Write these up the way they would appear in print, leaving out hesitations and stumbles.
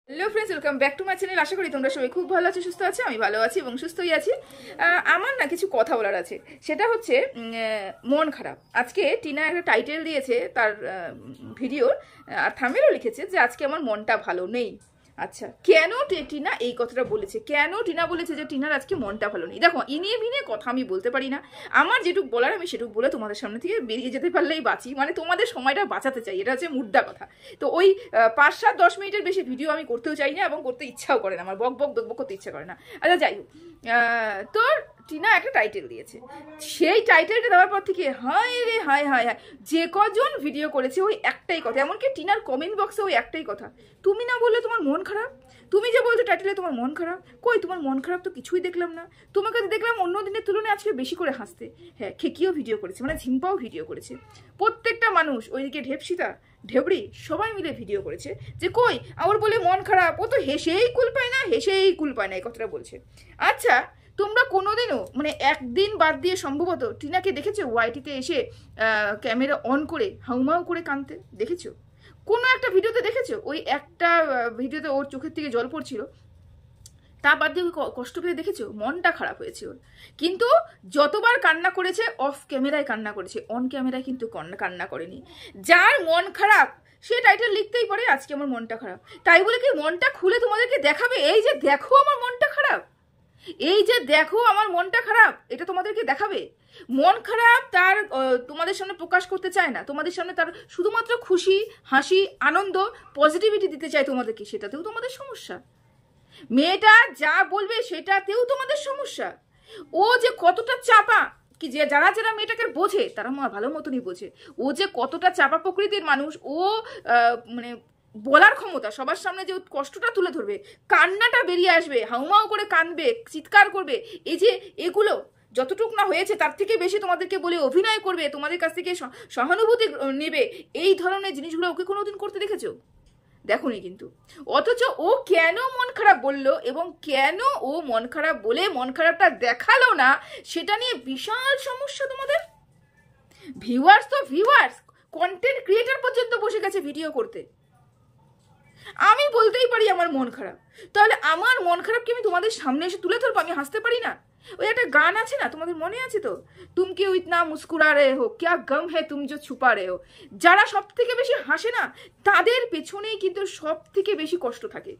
Hello friends, welcome back to my channel. আশা করি তোমরা সবাই খুব ভালো আছো, সুস্থ আছো। আমি ভালো আছি এবং সুস্থই আছি। আমার না কিছু কথা বলার আছে, সেটা হচ্ছে মন খারাপ। আজকে টিনা একটা টাইটেল দিয়েছে তার ভিডিওর, আর থাম্বনেলও লিখেছে যে আজকে আমার মনটা ভালো নেই। আচ্ছা, কেন টিনা এই কথাটা বলেছে? কেন টিনা বলেছে যে টিনার আজকে মনটা ভালো নেই? দেখো, ইনিয়ে বিনিয়ে কথা আমি বলতে পারি না। আমার যেটুকু বলার আমি সেটুকু বলে তোমাদের সামনে থেকে বেরিয়ে যেতে পারলেই বাঁচি, মানে তোমাদের সময়টা বাঁচাতে চাই, এটা হচ্ছে মুদ্রা কথা। তো ওই 5-7-10 মিনিটের বেশি ভিডিও আমি করতেও চাই না এবং করতে ইচ্ছাও করে না, আমার বক বক বক বক করতে ইচ্ছা করে না। আচ্ছা, যাই হোক, তোর টিনা একটা টাইটেল দিয়েছে। সেই টাইটেলটা দেওয়ার পর থেকে হায় রে হায় হায় হায়, যে কজন ভিডিও করেছে ওই একটাই কথা, এমনকি টিনার কমেন্ট বক্সে ওই একটাই কথা, তুমি না বললে তোমার মন খারাপ, তুমি যে বলছো টাইটেলে তোমার মন খারাপ, কই তোমার মন খারাপ তো কিছুই দেখলাম না। তোমাকে দেখলাম অন্য দিনের তুলনায় আজকে বেশি করে হাসতে। হ্যাঁ, খেকিও ভিডিও করেছে, মানে ঝিম্পাও ভিডিও করেছে। প্রত্যেকটা মানুষ, ওইদিকে ঢেপসিতা ঢেবড়ি সবাই মিলে ভিডিও করেছে যে কই আমার বলে মন খারাপ, ও তো হেসেই কুল পায় না, হেসেই কুল পায় না, এই কথাটা বলছে। আচ্ছা, তোমরা কোনোদিনও মানে একদিন বাদ দিয়ে সম্ভবত টিনাকে দেখেছো ওয়াইটিতে এসে ক্যামেরা অন করে হাউমাউ করে কাঁদতে দেখেছো? কোনো একটা ভিডিওতে দেখেছো? ওই একটা ভিডিওতে ওর চোখের থেকে জল পড়ছিল, তা বাদ দিয়ে কষ্ট পেয়ে দেখেছো? মনটা খারাপ হয়েছে ওর। কিন্তু যতবার কান্না করেছে অফ ক্যামেরায় কান্না করেছে, অন ক্যামেরায় কিন্তু কান্না করেনি। যার মন খারাপ সে টাইটেল লিখতেই পারে আজকে আমার মনটা খারাপ, তাই বলে কি মনটা খুলে তোমাদেরকে দেখাবে এই যে দেখো আমার মনটা খারাপ, এই যে দেখো আমার মনটা খারাপ, এটা তোমাদেরকে দেখাবে? মন খারাপ তার তোমাদের সামনে প্রকাশ করতে চায় না, তোমাদের সামনে তার শুধুমাত্র খুশি, হাসি, আনন্দ, পজিটিভিটি দিতে চায় তোমাদেরকে, সেটাতেও তোমাদের সমস্যা। মেয়েটা যা বলবে সেটাতেও তোমাদের সমস্যা। ও যে কতটা চাপা, কি যে যারা যারা মেয়েটাকে বোঝে তারা ভালো মতনই বোঝে ও যে কতটা চাপা প্রকৃতির মানুষ। ও মানে বলার ক্ষমতা, সবার সামনে যে কষ্টটা তুলে ধরবে, কান্নাটা বেরিয়ে আসবে, হাউমাউ করে কাঁদবে, চিৎকার করবে, এই যে এগুলো যতটুক না হয়েছে তার থেকে বেশি তোমাদেরকে বলে অভিনয় করবে, তোমাদের কাছ থেকে সহানুভূতি নেবে, এই ধরনের জিনিসগুলো ওকে কোনোদিন করতে দেখেছো? দেখোনি কিন্তু। অথচ ও কেন মন খারাপ বলল এবং কেন ও মন খারাপ বলে মন খারাপটা দেখালো না, সেটা নিয়ে বিশাল সমস্যা তোমাদের। ভিউয়ার্স তো ভিউয়ার্স, কন্টেন্ট ক্রিয়েটার পর্যন্ত বসে গেছে ভিডিও করতে। আমি বলতেই পারি আমার মন খারাপ, তাহলে আমার মন খারাপ কি আমি তোমাদের সামনে এসে তুলে ধরবো? আমি হাসতে পারি না? ওই একটা গান আছে না, তোমাদের মনে আছে তো, তুম কেউ ইতনা মুস্কুরা রে হো, ক্যা গম হে তুম যে ছুপা রে হো। যারা সব থেকে বেশি হাসে না, তাদের পেছনেই কিন্তু সব থেকে বেশি কষ্ট থাকে।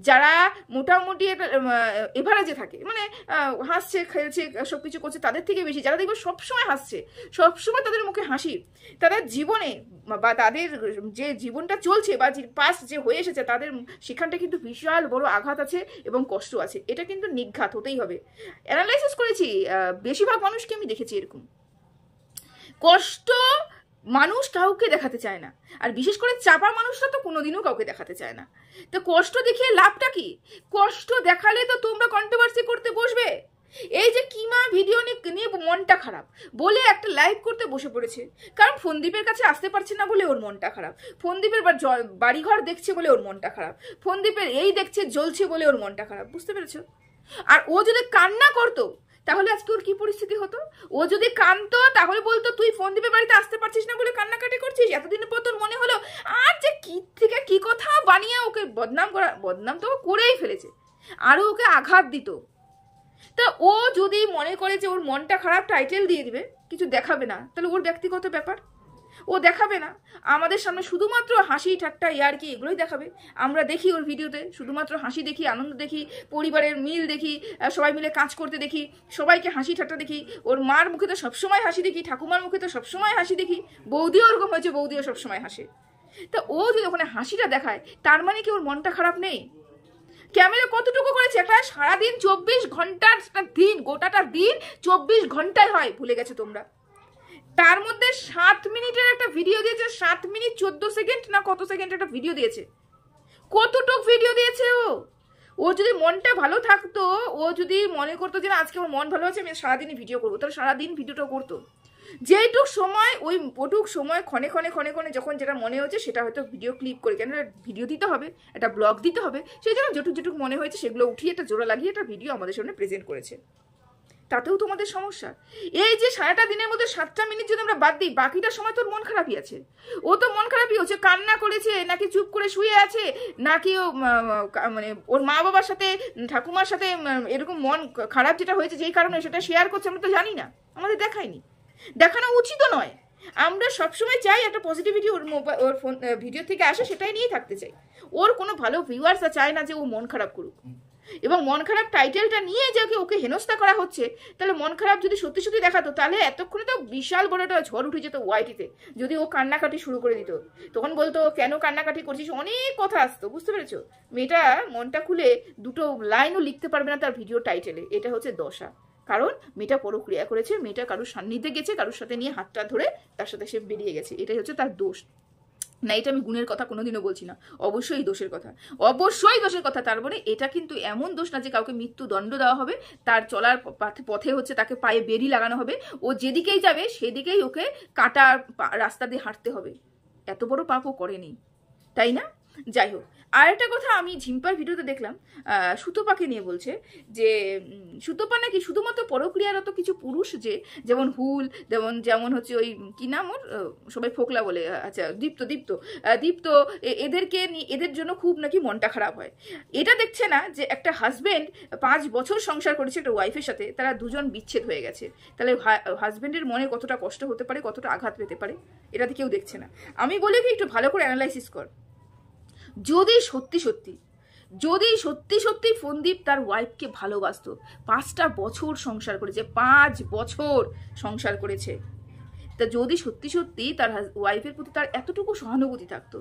যারা মোটামুটি একটা এভারেজে থাকে, মানে হাসছে খেলছে সবকিছু করছে, তাদের থেকে বেশি যারা দেখবে সবসময় হাসছে, সবসময় তাদের মুখে হাসি, তাদের জীবনে বা তাদের যে জীবনটা চলছে বা পাস্ট যে হয়ে এসেছে তাদের সেখানটা কিন্তু বিশাল বড় আঘাত আছে এবং কষ্ট আছে, এটা কিন্তু নিঘাত হতেই হবে। অ্যানালাইসিস করেছি, বেশিরভাগ মানুষকে আমি দেখেছি এরকম কষ্ট মানুষ কাউকে দেখাতে চায় না, আর বিশেষ করে চাপা মানুষরা তো কোনোদিনও কাউকে দেখাতে চায় না। তো কষ্ট দেখিয়ে লাভটা কি? কষ্ট দেখালে তো তোমরা কন্ট্রোভার্সি করতে বসবে। এই যে কিমা ভিডিও নিয়ে মনটা খারাপ বলে একটা লাইভ করতে বসে পড়েছে, কারণ ফোনদীপের কাছে আসতে পারছে না বলে ওর মনটা খারাপ, ফোনদীপের বাড়িঘর দেখছে বলে ওর মনটা খারাপ, ফোনদীপের এই দেখছে জ্বলছে বলে ওর মনটা খারাপ, বুঝতে পেরেছো? আর ও যদি কান্না করতো তাহলে আজকে ওর কি পরিস্থিতি হতো? ও যদি কাঁদতো তাহলে বলতো তুই ফোনদীপের বাড়িতে আসতে পারছিস না বলে কান্নাকাটি করছিস, এতদিনের পর তোর মনে হলো। আর যে কি থেকে কি কথা বানিয়ে ওকে বদনাম তো করেই ফেলেছে, আরো ওকে আঘাত দিত। তা ও যদি মনে করে যে ওর মনটা খারাপ টাইটেল দিয়ে দিবে, কিছু দেখাবে না, তাহলে ওর ব্যক্তিগত ব্যাপার, ও দেখাবে না। আমাদের সামনে শুধুমাত্র হাসি ঠাট্টা ইয়ার্কি এগুলোই দেখাবে। আমরা দেখি ওর ভিডিওতে শুধুমাত্র হাসি দেখি, আনন্দ দেখি, পরিবারের মিল দেখি, সবাই মিলে কাজ করতে দেখি, সবাইকে হাসি ঠাট্টা দেখি। ওর মার মুখে তো সবসময় হাসি দেখি, ঠাকুমার মুখে তো সবসময় হাসি দেখি, বৌদিও ওরকম হয়েছে, বৌদিও সবসময় হাসে। তা ও যদি ওখানে হাসিটা দেখায় তার মানে কি ওর মনটা খারাপ নেই? ক্যামেরা কতটুকু করেছে? একটা সারাদিন 24 ঘন্টার দিন, গোটাটা দিন 24 ঘন্টায় হয়, ভুলে গেছো তোমরা? তার মধ্যে 7 মিনিটের একটা ভিডিও দিয়েছে, 7 মিনিট 14 সেকেন্ড না কত সেকেন্ড একটা ভিডিও দিয়েছে। কতটুক ভিডিও দিয়েছে ও? ও যদি মনটা ভালো থাকতো, ও যদি মনে করতো যে আজকে আমার মন ভালো আছে আমি সারাদিনই ভিডিও করবো, তাহলে সারাদিন ভিডিওটা করতো। যেটুক সময় ওটুক সময় ক্ষণে ক্ষণে ক্ষণে ক্ষণে যখন যেটা মনে হচ্ছে সেটা হয়তো ভিডিও ক্লিপ করে, কেন ভিডিও দিতে হবে, একটা ব্লগ দিতে হবে, সেই জন্য যেটুক যেটুক মনে হয়েছে সেগুলো উঠিয়ে একটা জোড়া লাগিয়ে একটা ভিডিও আমাদের সামনে প্রেজেন্ট করেছে। তাতেও তোমাদের সমস্যা। এই যে সারাটা দিনের মধ্যে 7টা মিনিট যদি আমরা বাদ দিই, বাকিটা সময় তোর মন খারাপই আছে। ও তো মন খারাপই হচ্ছে, কান্না করেছে নাকি চুপ করে শুয়ে আছে, নাকি ও মানে ওর মা বাবার সাথে ঠাকুমার সাথে এরকম মন খারাপ যেটা হয়েছে যেই কারণে সেটা শেয়ার করছে, আমরা তো জানি না, আমাদের দেখায়নি, দেখানো উচিত নয়। আমরা সবসময় চাই একটা পজিটিভিটি ওর ফোন ভিডিও থেকে আসে, সেটাই নিয়েই থাকতে চাই। ওর কোনো ভালো ভিউয়ার্সরা চায় না যে ও মন খারাপ করুক, এবং মন খারাপ টাইটেলটা নিয়ে যে ওকে হেনস্থা করা হচ্ছে, তাহলে মন খারাপ যদি সত্যি সত্যি দেখাতো তাহলে এতক্ষণে তো বিশাল বড় একটা ঝড় উঠে যেত ওয়াইটিতে। যদি ও কান্নাকাটি শুরু করে দিত, তখন বলতো কেন কান্নাকাটি করছিস, অনেক কথা আসতো, বুঝতে পেরেছো? মেয়েটা মনটা খুলে দুটো লাইনও লিখতে পারবে না তার ভিডিও টাইটেলে, এটা হচ্ছে দশা। কারণ মেয়েটা পরক্রিয়া করেছে, মেয়েটা কারোর সান্নিধ্যে গেছে, কারোর সাথে নিয়ে হাতটা ধরে তার সাথে সে বেরিয়ে গেছে, এটাই হচ্ছে তার দোষ। না, এটা আমি গুণের কথা কোনোদিনও বলছি না, অবশ্যই দোষের কথা, অবশ্যই দোষের কথা। তারপরে এটা কিন্তু এমন দোষ না যে কাউকে মৃত্যুদণ্ড দেওয়া হবে, তার চলার পথে হচ্ছে তাকে পায়ে বেরি লাগানো হবে, ও যেদিকেই যাবে সেদিকেই ওকে কাটা রাস্তা দিয়ে হাঁটতে হবে। এত বড় পাপও করেনি, তাই না? যাই হোক, আর একটা কথা আমি ঝিম্পার ভিডিওতে দেখলাম, সুতোপাকে নিয়ে বলছে যে সুতোপা নাকি শুধুমাত্র পরক্রিয়ারত কিছু পুরুষ, যে যেমন হুল, যেমন হচ্ছে ওই কি নাম ওর, সবাই ফোকলা বলে, আচ্ছা দীপ্ত, এদেরকে এদের জন্য খুব নাকি মনটা খারাপ হয়। এটা দেখছে না যে একটা হাজবেন্ড 5 বছর সংসার করেছে একটা ওয়াইফের সাথে, তারা দুজন বিচ্ছেদ হয়ে গেছে, তাহলে হাজবেন্ডের মনে কতটা কষ্ট হতে পারে, কতটা আঘাত পেতে পারে, এটাতে কেউ দেখছে না। আমি বলি কি, একটু ভালো করে অ্যানালাইসিস কর। যদি সত্যি সত্যি ফোনদীপ তার ওয়াইফকে ভালোবাসতো, 5টা বছর সংসার করেছে, 5 বছর সংসার করেছে, তা যদি সত্যি সত্যি তার ওয়াইফের প্রতি তার এতটুকু সহানুভূতি থাকতো,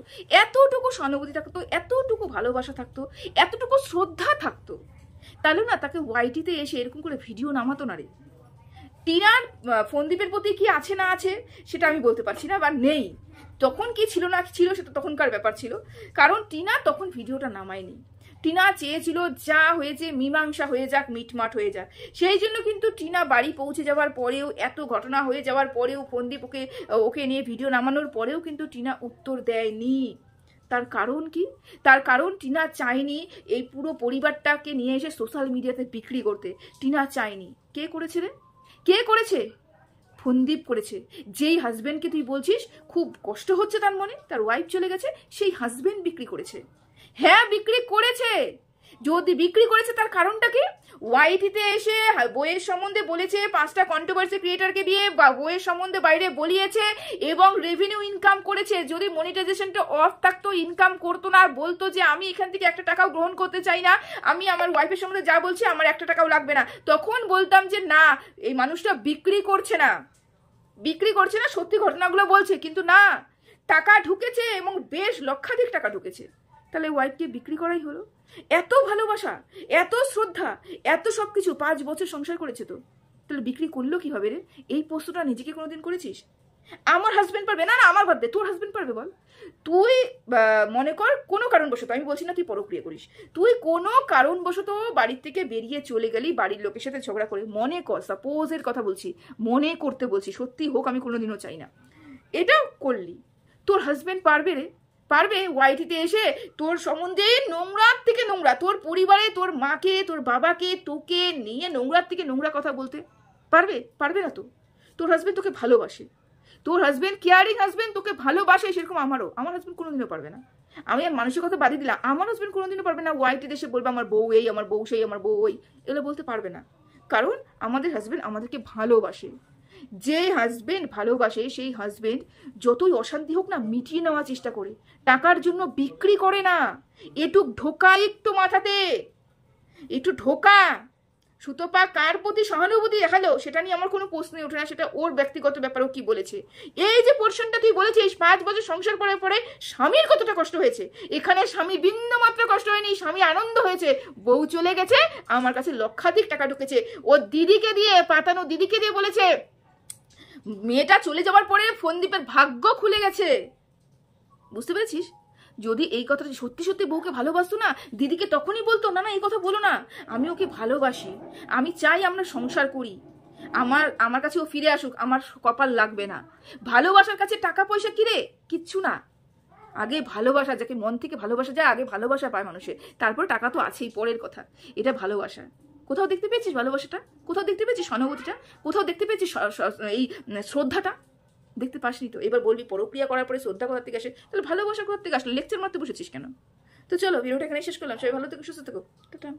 এতটুকু ভালোবাসা থাকতো, এতটুকু শ্রদ্ধা থাকতো, তাহলে না তাকে ওয়াইটিতে এসে এরকম করে ভিডিও নামাতো না রে। টিনার ফোনদীপের প্রতি কি আছে না আছে সেটা আমি বলতে পারছি না, বা নেই, তখন কি ছিল না ছিল সেটা তখনকার ব্যাপার ছিল, কারণ টিনা তখন ভিডিওটা নামায়নি। টিনা চেয়েছিল যা হয়েছে মীমাংসা হয়ে যাক, মিটমাট হয়ে যাক। সেই জন্য কিন্তু টিনা বাড়ি পৌঁছে যাওয়ার পরেও, এত ঘটনা হয়ে যাওয়ার পরেও, ফোনদীপ ওকে নিয়ে ভিডিও নামানোর পরেও কিন্তু টিনা উত্তর দেয়নি। তার কারণ কি? তার কারণ টিনা চায়নি এই পুরো পরিবারটাকে নিয়ে এসে সোশ্যাল মিডিয়াতে বিক্রি করতে। টিনা চায়নি। কে করেছে রে? কে করেছে? ফোনদীপ করেছে। যেই হাজবেন্ডকে তুই বলছিস খুব কষ্ট হচ্ছে তার মনে, তার ওয়াইফ চলে গেছে, সেই হাজবেন্ড বিক্রি করেছে। হ্যাঁ, বিক্রি করেছে। যদি বিক্রি করেছে তার কারণটা কি? ওয়াইটিতে এসে বইয়ের সম্বন্ধে বলেছে, 5টা কন্ট্রোভার্সি ক্রিয়েটারকে দিয়ে বা বইয়ের সম্বন্ধে বাইরে বলিয়েছে এবং রেভিনিউ ইনকাম করেছে। যদি মনিটাইজেশনটা অফ থাকতো, ইনকাম করতো না, আর বলতো যে আমি এখান থেকে 1 টাকাও গ্রহণ করতে চাই না, আমি আমার ওয়াইফের সম্বন্ধে যা বলছি আমার 1 টাকাও লাগবে না, তখন বলতাম যে না, এই মানুষটা বিক্রি করছে না, সত্যি ঘটনাগুলো বলছে। কিন্তু না, টাকা ঢুকেছে এবং বেশ লক্ষাধিক টাকা ঢুকেছে, তাহলে ওয়াইফকে বিক্রি করাই হলো। এত ভালোবাসা, এত শ্রদ্ধা, এত সবকিছু, 5 বছর সংসার করেছে, তো তাহলে বিক্রি করলো কিভাবে রে? এই প্রশ্নটা নিজেকে কোনোদিন করেছিস? আমার হাজবেন্ড পারবে না, আমার বাদ দে, তোর হাজবেন্ড পারবে বল? তুই মনে কর কোনো কারণবশত, আমি বলছি না তুই পরক্রিয়া করিস, তুই কোনো কারণবশত বাড়ির থেকে বেরিয়ে চলে গেলি, বাড়ির লোকের সাথে ঝগড়া করে, মনে কর, সাপোজের কথা বলছি, মনে করতে বলছি, সত্যি হোক, আমি কোনোদিনও চাই না, এটা করলি, তোর হাজবেন্ড পারবে রে? পারবে ওয়াইটিতে এসে তোর সম্বন্ধে নোংরার থেকে নোংরা, তোর পরিবারে তোর মাকে, তোর বাবাকে, তোকে নিয়ে নোংরার থেকে নোংরা কথা বলতে পারবে? পারবে না তো। তোর হাজবেন্ড তোকে ভালোবাসে, তোর হাজবেন্ড কেয়ারিং হাজবেন্ড, তোকে ভালোবাসে, সেরকম আমার হাজবেন্ড কোনোদিনও পারবে না। আমি আর মানুষের কথা বাদে দিলাম, আমার হাজবেন্ড কোনোদিনও পারবে না ওয়াইটিতে এসে বলবে আমার বউ এই, আমার বউ সেই, আমার বউ ওই, এগুলো বলতে পারবে না। কারণ আমাদের হাজবেন্ড আমাদেরকে ভালোবাসে। যে হাজবেন্ড ভালোবাসে সেই হাজবেন্ড যতই অশান্তি হোক না মিটিয়ে নেওয়ার চেষ্টা করে, টাকার জন্য বিক্রি করে না। একটু ঢোকা, একটু মাথাতে একটু ঢোকা। সুতপা কার প্রতি সহানুভূতি দেখালো সেটা নিয়ে আমার কোনো প্রশ্নই ওঠে না, সেটা ওর ব্যক্তিগত ব্যাপার, ও কি বলেছে। এই যে পোর্শনটা তুই বলেছিস 5 বছর সংসার করার পরে স্বামীর কতটা কষ্ট হয়েছে, এখানে স্বামী বিন্দু মাত্র কষ্ট হয়নি, স্বামী আনন্দ হয়েছে, বউ চলে গেছে, আমার কাছে লক্ষাধিক টাকা ঢুকেছে, ও দিদিকে দিয়ে, পাতানো দিদিকে দিয়ে বলেছে, মেয়েটা চলে যাওয়ার পরে ফোনদীপের ভাগ্য খুলে গেছে। বুঝতে পেরেছিস? যদি এই কথাটা সত্যি সত্যি বউকে ভালোবাসতো না, দিদিকে তখনই বলতো না না এই কথা বলো না, আমি ওকে ভালোবাসি, আমি চাই আমরা সংসার করি, আমার কাছে ও ফিরে আসুক, আমার কপাল লাগবে না। ভালোবাসার কাছে টাকা পয়সা কি রে? কিচ্ছু না। আগে ভালোবাসা, যাকে মন থেকে ভালোবাসা যায়, আগে ভালোবাসা পায় মানুষের, তারপর টাকা তো আছেই, পরের কথা। এটা ভালোবাসা। কোথাও দেখতে পেয়েছিস ভালোবাসাটা? কোথাও দেখতে পেয়েছিস সহানুভূতিটা? কোথাও দেখতে পেয়েছিস এই শ্রদ্ধাটা? দেখতে পাসনি তো। এবার বলবি পরক্রিয়া করার পরে শ্রদ্ধা কোথা থেকে আসে? তাহলে ভালোবাসা কোথা থেকে আসলে? লেকচার মারতে বসেছিস কেন? তো চলো, ভিডিওটা এখানে শেষ করলাম। সবাই ভালো থেকো, সুস্থ থেকো, টাটা।